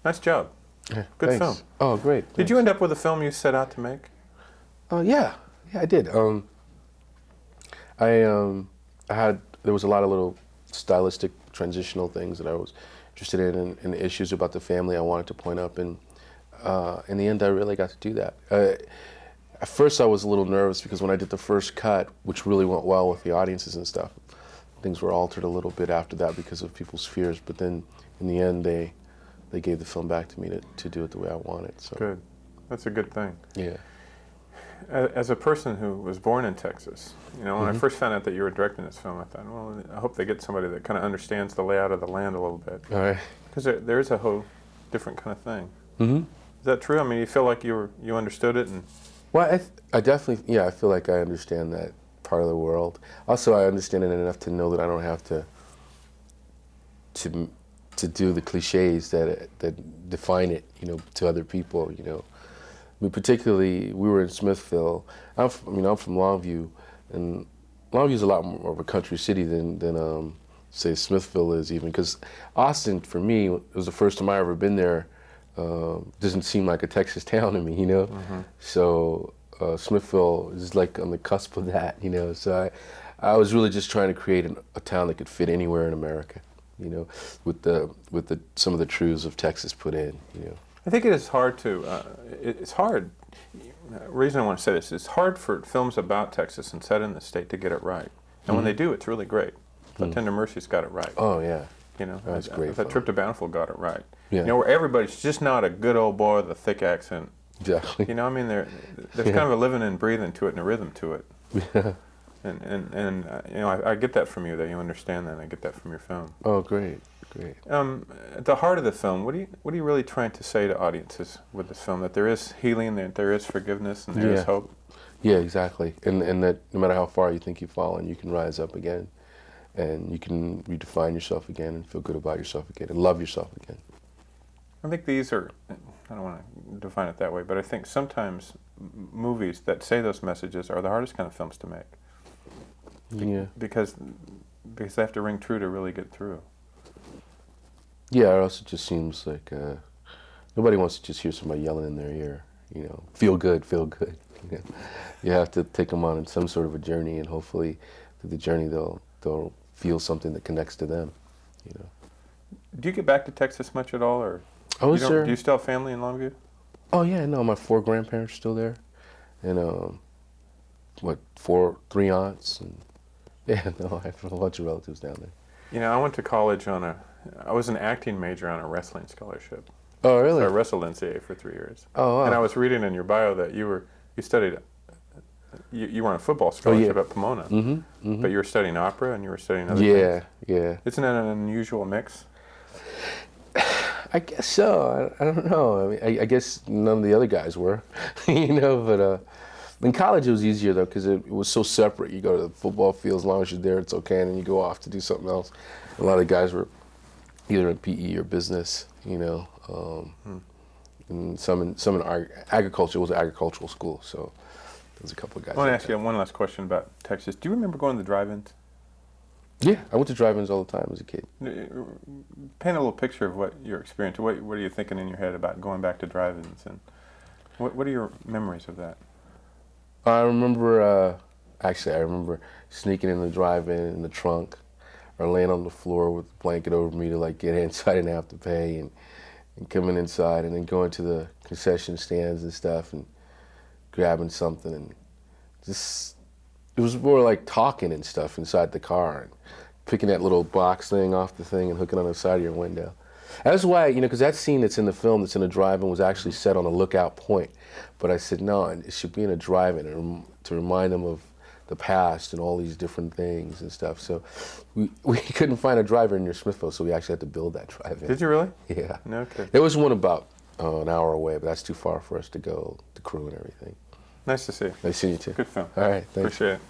Nice job. Yeah, Good thanks. film. Oh, great. Did you end up with a film you set out to make? Yeah, I did. There was a lot of little stylistic transitional things that I was interested in, and issues about the family I wanted to point up, and in the end I really got to do that. At first I was a little nervous because when I did the first cut, which really went well with the audiences and stuff, things were altered a little bit after that because of people's fears, but then in the end they gave the film back to me to do it the way I wanted. So Good. That's a good thing. yeah. As a person who was born in Texas, when I first found out that you were directing this film, I thought, well, I hope they get somebody that kind of understands the layout of the land a little bit. All right. Because there is a whole different kind of thing. Mm-hmm. Is that true? I mean, you feel like you understood it? Well, I definitely, I feel like I understand that part of the world. Also, I understand it enough to know that I don't have to do the cliches that define it, to other people, I mean, particularly, we were in Smithville. I'm from Longview, and Longview's a lot more of a country city than say Smithville is even. Because Austin, for me, it was the first time I ever been there. Doesn't seem like a Texas town to me, Mm-hmm. So Smithville is like on the cusp of that, So I was really just trying to create a town that could fit anywhere in America, with some of the truths of Texas put in, I think it is hard to, it's hard, the reason I want to say this, it's hard for films about Texas and set in the state to get it right. And when they do, it's really great. But Tender Mercy's got it right. Oh, yeah. That's great. That Trip to Bountiful got it right. Yeah. Where everybody's just not a good old boy with a thick accent. Exactly. I mean, there's kind of a living and breathing to it and a rhythm to it. Yeah. And I get that from you, that you understand that, and I get that from your film. Oh, great. At the heart of the film, what are you really trying to say to audiences with this film? That there is healing, that there is forgiveness, and there is hope? Yeah, exactly. And that no matter how far you think you've fallen, you can rise up again, and you can redefine yourself again, and feel good about yourself again, and love yourself again. I think these are, I don't want to define it that way, but I think sometimes movies that say those messages are the hardest kind of films to make. Yeah. Because they have to ring true to really get through. Yeah, it also just seems like nobody wants to just hear somebody yelling in their ear, feel good, feel good. You have to take them on some sort of a journey, and hopefully through the journey they'll feel something that connects to them, Do you get back to Texas much at all, or I was there. Do you still have family in Longview? Oh yeah, no, my 4 grandparents are still there, and 3 aunts, and yeah, no, I have a bunch of relatives down there. I went to college I was an acting major on a wrestling scholarship. Oh really? So I wrestled NCAA for 3 years. Oh wow. And I was reading in your bio that you studied, you were on a football scholarship at Pomona, but you were studying opera and you were studying other things. Yeah. Isn't that an unusual mix? I guess so. I don't know. I mean, I guess none of the other guys were, But in college it was easier though because it was so separate. You go to the football field, as long as you're there, it's okay, and then you go off to do something else. A lot of the guys were either in PE or business, and some in agriculture. It was an agricultural school, so there's a couple of guys. I want to ask you one last question about Texas. Do you remember going to the drive-ins? Yeah, I went to drive-ins all the time as a kid. Paint a little picture of what your experience. What are you thinking in your head about going back to drive-ins, and what are your memories of that? I remember. Actually, I remember sneaking in the drive-in in the trunk, or laying on the floor with a blanket over me to get inside. I didn't have to pay, and coming inside, and then going to the concession stands and stuff, and grabbing something, and just it was more like talking and stuff inside the car, and picking that little box thing off the thing and hooking on the side of your window. That's why, because that scene that's in the film that's in a drive-in was actually set on a lookout point. But I said, no, it should be in a drive-in to remind them of the past and all these different things and stuff. So we couldn't find a drive-in near Smithville, so we actually had to build that drive-in. Did you really? Yeah. Okay. There was one about an hour away, but that's too far for us to go, the crew and everything. Nice to see you. Nice seeing you too. Good film. All right, thanks. Appreciate it.